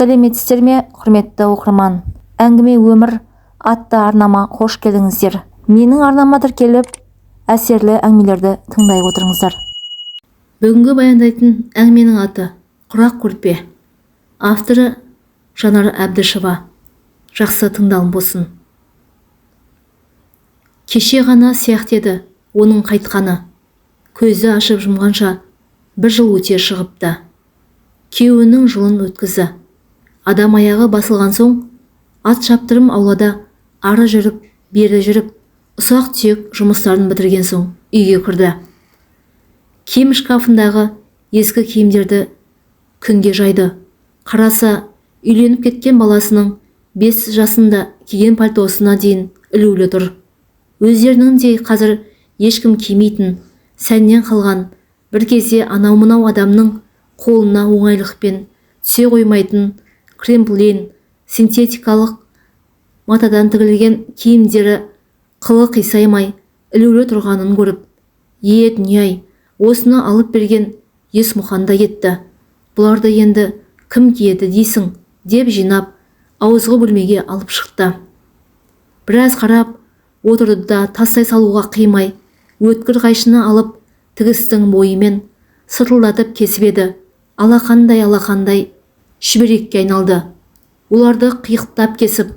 сәлеметсіздер ме, құрметті оқырман? Әңгіме өмір атты арнама қош келдіңіздер. Менің арнама тіркеліп, әсерлі әңгімелерді тыңдай отырыңыздар. Бүгінгі баяндайтын әңгіменің аты Құрақ көрпе. Авторы Жанар Әбдішева. Жақсы тыңдалым болсын. Кеше ғана сияқты еді оның қайтқаны. Көзі ашып жұмғанша бір жыл өте шығыпты. Күйеуінің жылын өткізді. Адам аяғы басылған соң, ат шаптырым аулада ары жүріп, бері жүріп, ұсақ-түйек жұмыстарын бітірген соң үйге кірді. Киім шкафындағы ескі киімдерді күнге жайды. Қараса, үйленіп кеткен баласының 5 жасында киген пальтосына дейін ілулі тұр. Өздерінің де қазір ешкім кимейтін, сәннен қалған, бір кезде анау-мынау адамның қолына оңайлықпен түсе қоймайтын кремплен, синтетикалық матадан тігілген киімдері қылы қисаймай ілулі тұрғанын көріп, дүние-ай, осыны алып берген Есмұханда кетті. Бұларды енді кім киеді дейсің, деп жинап, ауызғы бөлмеге алып шықты. Біраз қарап отырды да тастай салуға қимай, өткір қайшыны алып тігістің бойымен сыртылдатып кесіп еді. Алақандай шүберекке айналды. Оларды қиықтап кесіп,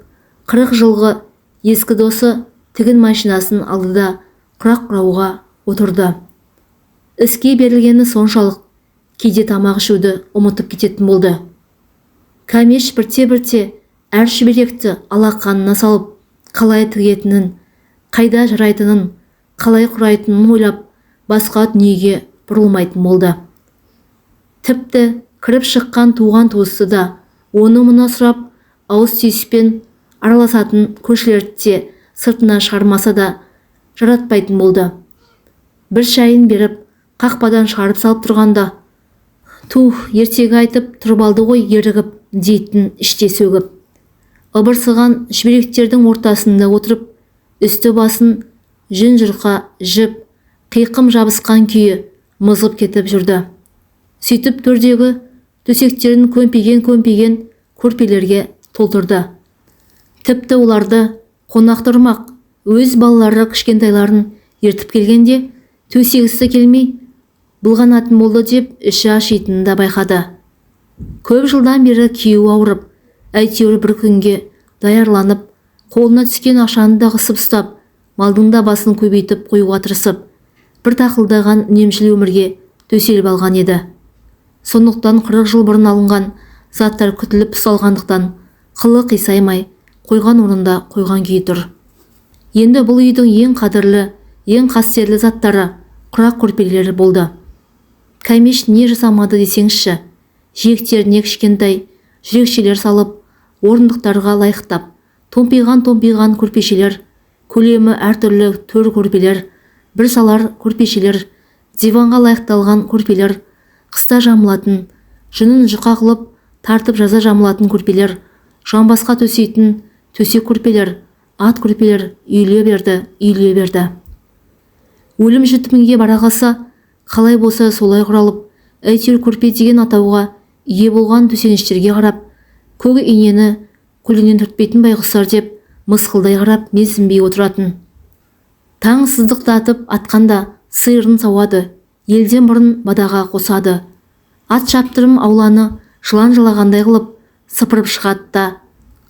40 жылғы ескі досы тігін машинасын алды да құрақ құрауға отырды. Іске берілгені соншалық, кейде тамақ ішуді ұмытып кететін болды. Кәмеш бірте-бірте әр шүберекті алақанына салып, қалай тігетінін, қайда жарайтынын, қалай құрайтынын ойлап, басқа дүниеге бұрылмайтын болды. Тіпті кіріп шыққан туған туысы да оны мұна сұрап, ауыз түйіспен араласатын көршілерді де сыртына шығармаса да жаратпайтын болды. Бір шайын беріп, қақпадан шығарып салып тұрғанда, ертегі айтып тұрып алды ғой ерігіп, дейтін іште сөгіп. Ыбырсыған шүберектердің ортасында отырып, үсті басын жүн жұрқа жіп, қиқым жабысқан күйі мызғып кетіп жүрді. Сөйтіп төрдегі төсектерін көмпеген көрпелерге толтырды. Тіпті оларды қонақ тұрмақ, өз балалары кішкентайларын ертіп келгенде төсегісі келмей былғанатын болды деп іші ашитынын да байқады. Көп жылдан бері күйеуі ауырып, әйтеуір бір күнге даярланып, қолына түскен ақшаны да қысып ұстап, малдың да басын көбейтіп қоюға тырысып, бір тақылдаған немшіл өмірге төселіп алған еді. Сондықтан 40 жыл бұрын алынған заттар күтіліп ұсталғандықтан қылы қисаймай қойған орнында қойған күйі тұр. Енді бұл үйдің ең қадірлі, ең қастерлі заттары құрақ көрпелері болды. Кәмеш не жасамады десеңізші, жиектеріне кішкентай жүрекшелер салып, орындықтарға лайықтап, томпиған көрпешелер, көлемі әртүрлі төр көрпелер, бір салар көрпешелер, диванға лайықталған көрпелер, қыста жамылатын, жүнін жұқа қылып тартып жаза жамылатын көрпелер, жамбасқа төсейтін төсек көрпелер, ат көрпелер үйіле берді. Өлім жітімге бара қалса, қалай болса солай құралып, әйтеуір көрпе деген атауға ие болған төсеніштерге қарап, көк инені көлінен түртпейтін байғұстар деп мысқылдай қарап менсінбей отыратын. Таң сыздықтатып атқанда сиырын сауады, елден бұрын бадаға қосады. Ат шаптырым ауланы жылан жалағандай қылып сыпырып шығады да,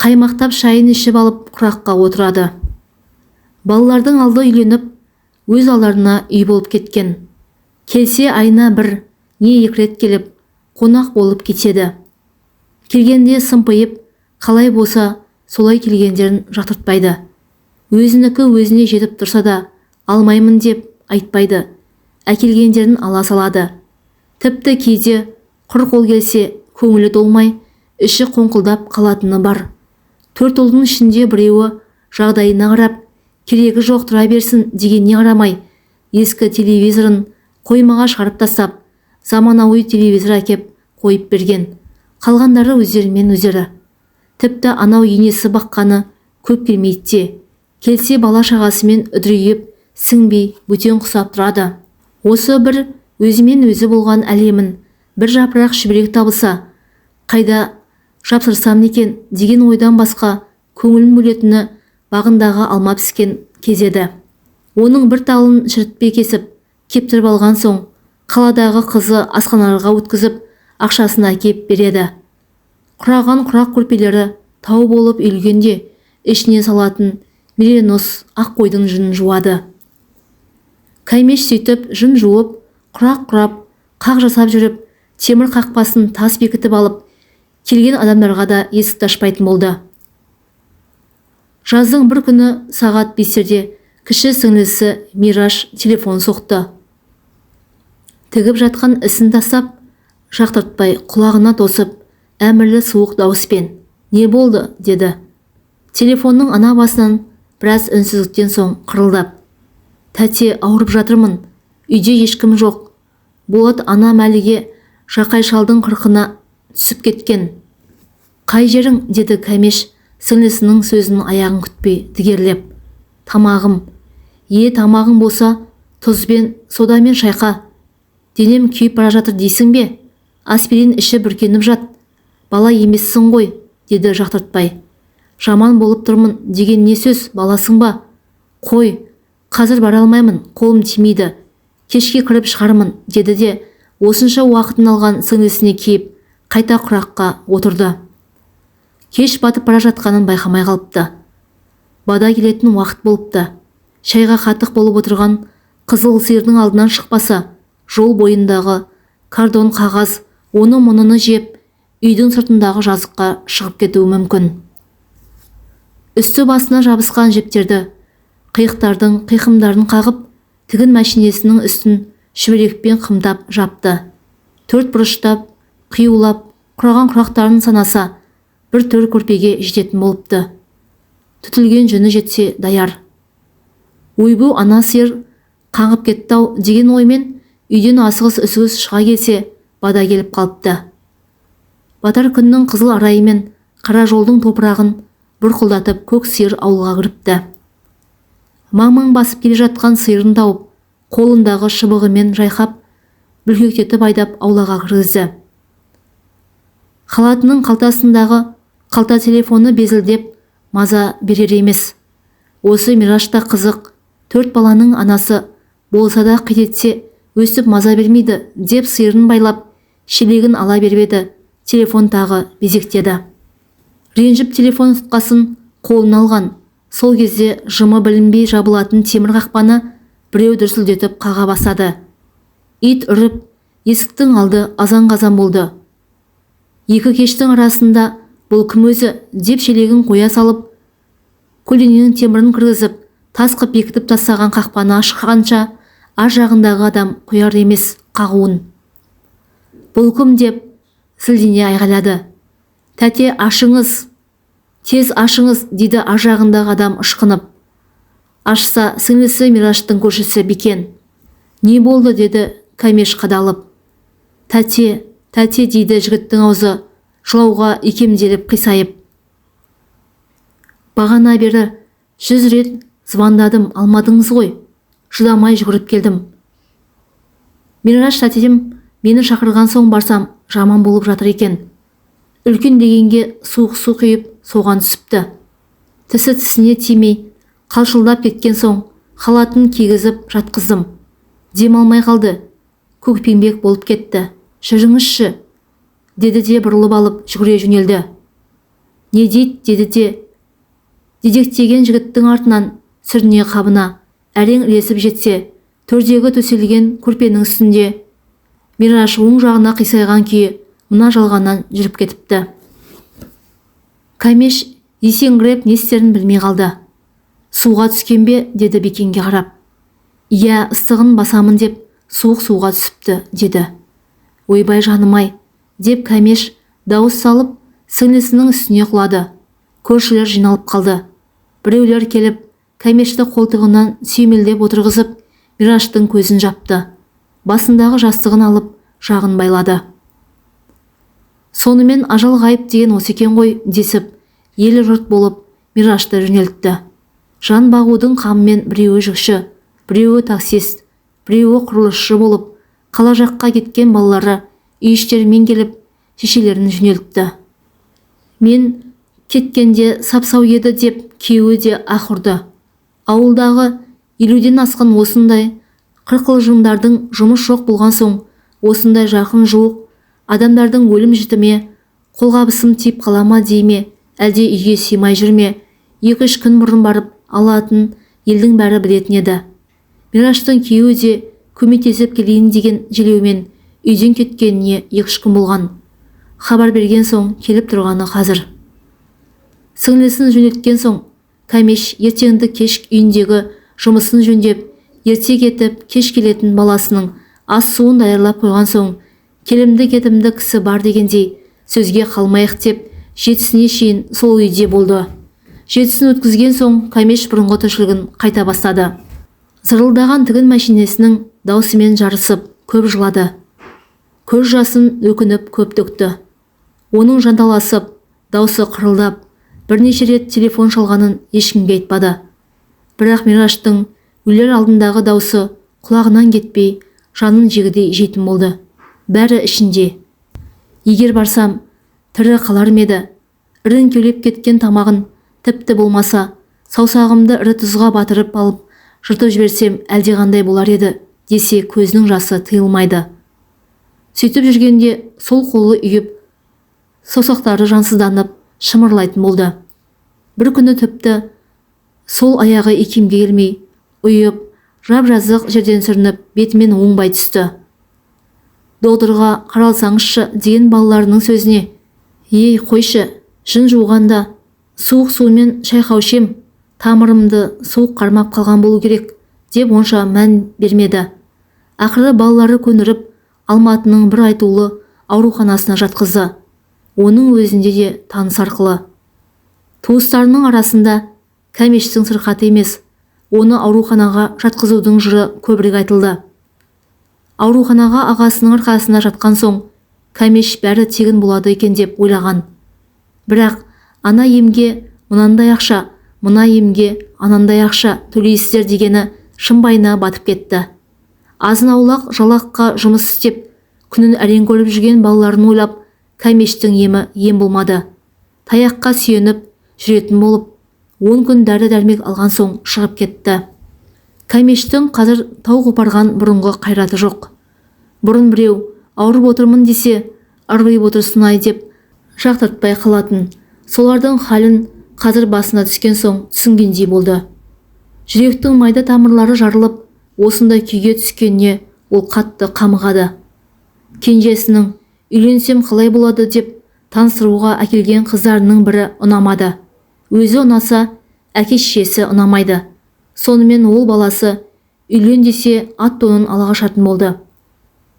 қаймақтап шайын ішіп алып құраққа отырады. Балалардың алды үйленіп, өз алдарына үй болып кеткен. Келсе айына бір, не 2 рет келіп, қонақ болып кетеді. Келгенде сымпайып, қалай болса солай келгендерін жақтыртпайды. Өзінікі өзіне жетіп тұрса да, алмаймын деп айтпайды. Әкелгендерін ала салады. Тіпті кейде құр қол келсе, көңілі толмай, іші қоңқылдап қалатыны бар. 4 ұлдың ішінде біреуі жағдайына қарап, керегі жоқ тұра берсін дегеніне қарамай, ескі телевизорын қоймаға шығарып тастап, заманауи телевизор әкеп қойып берген. Қалғандары өздерімен өздері. Тіпті анау енесі баққаны көп келмейді де, келсе бала шағасымен үдірейіп, сіңбей бөтен құсап тұрады. Осы бір өзімен өзі болған әлемін бір жапырақ шүберек табылса, қайда жапсырсам екен деген ойдан басқа көңілін бөлетіні бағындағы алма піскен кез еді. Оның бір талын шірітпей кесіп кептіріп алған соң қаладағы қызы асханаларға өткізіп ақшасын әкеп береді. Құраған құрақ көрпелері тау болып үйілгенде ішіне салатын меринос ақ қойдың жүнін жуады. Кәмеш сөйтіп жүн жуып, құрақ құрап, қақ жасап жүріп, темір қақпасын тас бекітіп алып, келген адамдарға да есікті ашпайтын болды. Жаздың бір күні сағат 5-терде кіші сіңлісі Мираш телефон соқты. Тігіп жатқан ісін тастап, жақтыртпай құлағына тосып, әмірлі суық дауыспен «Не болды?» деді. Телефонның ана басынан біраз үнсіздіктен соң қырылдап: «Тәте, ауырып жатырмын. Үйде ешкім жоқ. Болат ана Мәліге Жақай шалдың қырқына түсіп кеткен». «Қай жерің?» деді Кәмеш сіңлісінің сөзінің аяғын күтпей дігерлеп. «Тамағым». Тамағың болса, тұзбен, содамен шайқа. Денем күйіп бара жатыр дейсің бе? Аспирин іші бүркеніп жат. Бала емессің ғой, деді жақтыртпай. «Жаман болып тұрмын деген не сөз, баласың ба? Қой, қазір бара алмаймын, қолым тимейді. Кешке кіріп шығармын», деді де осынша уақытын алған сіңлісіне киіп, қайта құраққа отырды. Кеш батып бара жатқанын байқамай қалыпты. Бада келетін уақыт болыпты. Шайға қатық болып отырған қызыл сиырдың алдынан шықпаса, жол бойындағы кардон қағаз оны-мұныны жеп, үйдің сыртындағы жазыққа шығып кетуі мүмкін. Үсті басына жабысқан жіптерді, қиықтардың қиқымдарын қағып, тігін мәшинесінің үстін шүберекпен қымтап жапты. Төрт бұрыштап, қиюлап, құраған құрақтарын санаса, бір төр көрпеге жететін болыпты. Түтілген жүні жетсе даяр. Ойбу, ана сиыр қаңғып кетті-ау деген оймен үйден асығыс-үсігіс шыға келсе, бада келіп қалыпты. Батар күннің қызыл арайымен қара жолдың топырағын бұрқылдатып көк сиыр ауылға кіріпті. Маң-маң басып келе жатқан сиырын тауып, қолындағы шыбығымен жайқап, бүлкектетіп айдап аулаға кіргізді. Халатының қалтасындағы қалта телефоны безілдеп маза берер емес. Осы Мирашта қызық, 4 баланың анасы болса да қитетсе өсіп маза бермейді деп сиырын байлап, шелегін ала бербеді. Телефон тағы безектеді. Ренжіп телефон тұтқасын қолына алған. Сол кезде жымы білінбей жабылатын темір қақпаны біреу дүрсілдетіп қаға басады. Ит үріп, есіктің алды азан-қазан болды. Екі кештің арасында бұл кім өзі деп шелегін қоя салып, көлденеңнің темірін кіргізіп, тас қып бекітіп тастаған қақпаны ашқанша ар жағындағы адам қояр емес қағуын. «Бұл кім?» деп сілдене айғайлады. «Тәте, ашыңыз, тез ашыңыз», дейді ар жағындағы адам ышқынып. Ашса, сіңлісі Мираштың көршісі Бикен. «Не болды?» деді Кәмеш қадалып. «Тәте, тәте», дейді жігіттің аузы жылауға икемделіп қисайып. «Бағана бері 100 рет звондадым, алмадыңыз ғой. Шыдамай жүгіріп келдім. Мираш тәтем мені шақырған соң барсам, жаман болып жатыр екен. Үлкен дегенге суық су құйып, соған түсіпті. Тісі тісіне тимей, қалшылдап кеткен соң, халатын кигізіп жатқыздым. Демалмай қалды. Көкпеңбек болып кетті. Жүріңізші», деді де бұрылып алып жүгіре жөнелді. «Не дейді?» деді де дедектеген жігіттің артынан сүріне қабына әрең ілесіп жетсе, төрдегі төселген көрпенің үстінде Мираш оң жағына қисайған күйі мына жалғаннан жүріп кетіпті. Кәмеш есеңгіреп не істерін білмей қалды. «Суға түскен бе?» деді Бекенге қарап. «Иә, ыстығын басамын деп суық суға түсіпті», деді. «Ойбай жаным-ай», деп Кәмеш дауыс салып сіңлісінің үстіне құлады. Көршілер жиналып қалды. Біреулер келіп, Кәмешті қолтығынан сүймелдеп отырғызып, Мираштың көзін жапты. Басындағы жастығын алып, жағын байлады. Сонымен ажал ғайып деген осы екен ғой десіп, елі жұрт болып Мирашты жөнелтті. Жан бағудың қамымен біреуі жүкші, біреуі таксист, біреуі құрылысшы болып, қала жаққа кеткен балалары үй іштерімен келіп, шешелерін жөнелтті. Мен кеткенде сап-сау еді деп күйеуі де аһ ұрды. Ауылдағы 50-ден асқан осындай қырқылжыңдардың жұмыс жоқ болған соң, осындай жақын жуық адамдардың өлім жітіме қолғабысым тиіп қала ма дей ме, әлде үйге сыймай жүр ме, 2-3 күн бұрын барып алатын елдің бәрі білетін еді. Мираштың күйеуі де көмектесіп келейін деген желеумен үйден кеткеніне 2-3 күн болған. Хабар берген соң келіп тұрғаны қазір. Сіңлісін жөнеткен соң, Кәмеш ертеңді кеш үйіндегі жұмысын жөндеп, ерте кетіп, кеш келетін баласының ас суын даярлап қойған соң, келімді кетімді кісі бар дегендей сөзге қалмайық деп, 7-сіне шейін сол үйде болды. 7-сін өткізген соң, Кәмеш бұрынғы тіршілігін қайта бастады. Зырылдаған тігін мәшинесінің даусымен жарысып, көп жылады. Көз жасын өкініп көп төкті. Оның жанталасып, даусы қырылдап, бірнеше рет телефон шалғанын ешкімге айтпады. Бірақ Мираштың өлер алдындағы даусы құлағынан кетпей, жанын жегідей жейтін болды. Бәрі ішінде. Егер барсам, тірі қалар ма еді? Ірін кеулеп кеткен тамағын, тіпті болмаса, саусағымды ірі тұзға батырып алып, жыртып жіберсем әлдеқандай болар еді, десе көзінің жасы тыйылмайды. Сөйтіп жүргенде сол қолы үйіп, саусақтары жансызданып, шымырлайтын болды. Бір күні тіпті сол аяғы икемге келмей, ұйып, жап-жазық жерден сүрініп, бетімен оңбай түсті. Доғдырға қаралсаңызшы деген балаларының сөзіне, ей қойшы, жын жуғанда суық суымен шайқаушем, тамырымды суық қармап қалған болу керек, деп онша мән бермеді. Ақыры балалары көніріп, Алматының бір айтулы ауруханасына жатқызды. Оның өзінде де таныс арқылы. Туыстарының арасында Кәмештің сырқаты емес, оны ауруханаға жатқызудың жыры көбірек айтылды. Ауруханаға ағасының арқасына жатқан соң, Кәмеш бәрі тегін болады екен деп ойлаған. Бірақ ана емге мынандай ақша, мына емге анандай ақша төлейсіздер дегені шымбайына батып кетті. Азын-аулақ жалаққа жұмыс істеп, күнін әрең көріп жүрген балаларын ойлап, Кәмештің емі ем болмады. Таяққа сүйеніп жүретін болып, 10 күн дәрі-дәрмек алған соң шығып кетті. Кәмештің қазір тау қопарған бұрынғы қайраты жоқ. Бұрын біреу ауырып отырмын десе, арбайып отырсын-ай деп жақтыртпай қалатын. Солардың халін қазір басына түскен соң түсінгендей болды. Жүректің майда тамырлары жарылып, осындай күйге түскеніне ол қатты қамығады. Кенжесінің үйленсем қалай болады деп таныстыруға әкелген қыздарының бірі ұнамады. Өзі ұнаса, әке-шешесі ұнамайды. Сонымен ол баласы үйлен десе ат-тонын ала қашатын болды.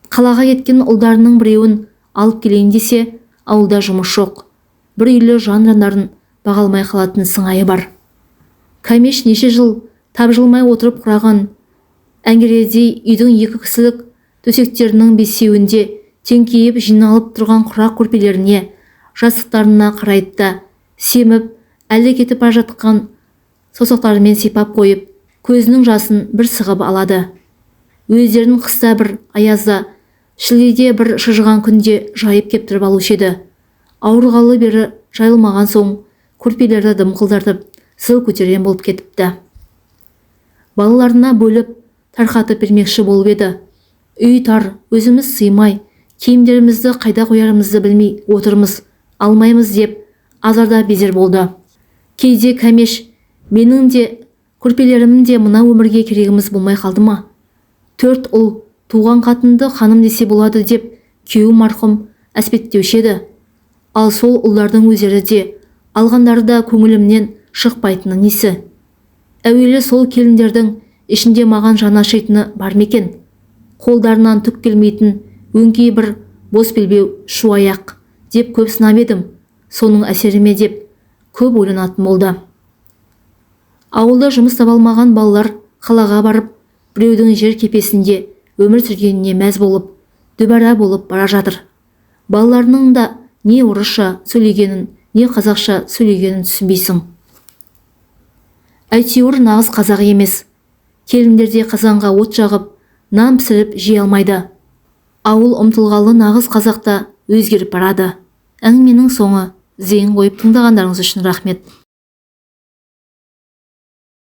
Қалаға кеткен ұлдарының біреуін алып келейін десе, ауылда жұмыс жоқ. Бір үйлі жан-жандарын баға алмай қалатын сыңайы бар. Кәмеш неше жыл тапжылмай отырып құраған әңгередей үйдің 2 кісілік төсектерінің 5-еуінде теңкейіп жиналып тұрған құрақ көрпелеріне, жастықтарына қарайды, семіп, әлі кетіп бара жатқан саусақтарымен сипап қойып, көзінің жасын бір сығып алады. Өздерін қыста бір аязда, шілдеде бір шыжыған күнде жайып кептіріп алушы еді. Ауырғалы бері жайылмаған соң, көрпелерді дымқылдартып, сыл көтерген болып кетіпті. Балаларына бөліп, тарқатып бермекші болып еді. Үй тар, өзіміз сыймай, киімдерімізді қайда қоярымызды білмей отырмыз, алмаймыз деп азарда безер болды. Кейде Кәмеш, менің де көрпелерімнің де мына өмірге керегіміз болмай қалды ма? 4 ұл, туған қатынды ханым десе болады деп күйеу марқұм әспеттеуші еді. Ал сол ұлдардың өздері де, алғандары да көңілімнен шықпайтыны несі? Әуелі сол келіндердің ішінде маған жаны ашитыны бар мекен? Қолдарынан түк келмейтін өңкей бір бос белбеу шу аяқ деп көп сынап едім. Соның әсеріме деп көп ойланатын болды. Ауылда жұмыс таба алмаған балалар қалаға барып, біреудің жер кепесінде өмір сүргеніне мәз болып, дүбәра болып бара жатыр. Балаларының да не орысша сөйлегенін, не қазақша сөйлегенін түсінбейсің. Әйтеуір нағыз қазақ емес. Келіндерде қазанға от жағып, нан пісіріп жей алмайды. Ауыл ұмтылғалы нағыз қазақта өзгеріп барады. Әңгіменің соңы зейін қойып тыңдағандарыңыз үшін рахмет.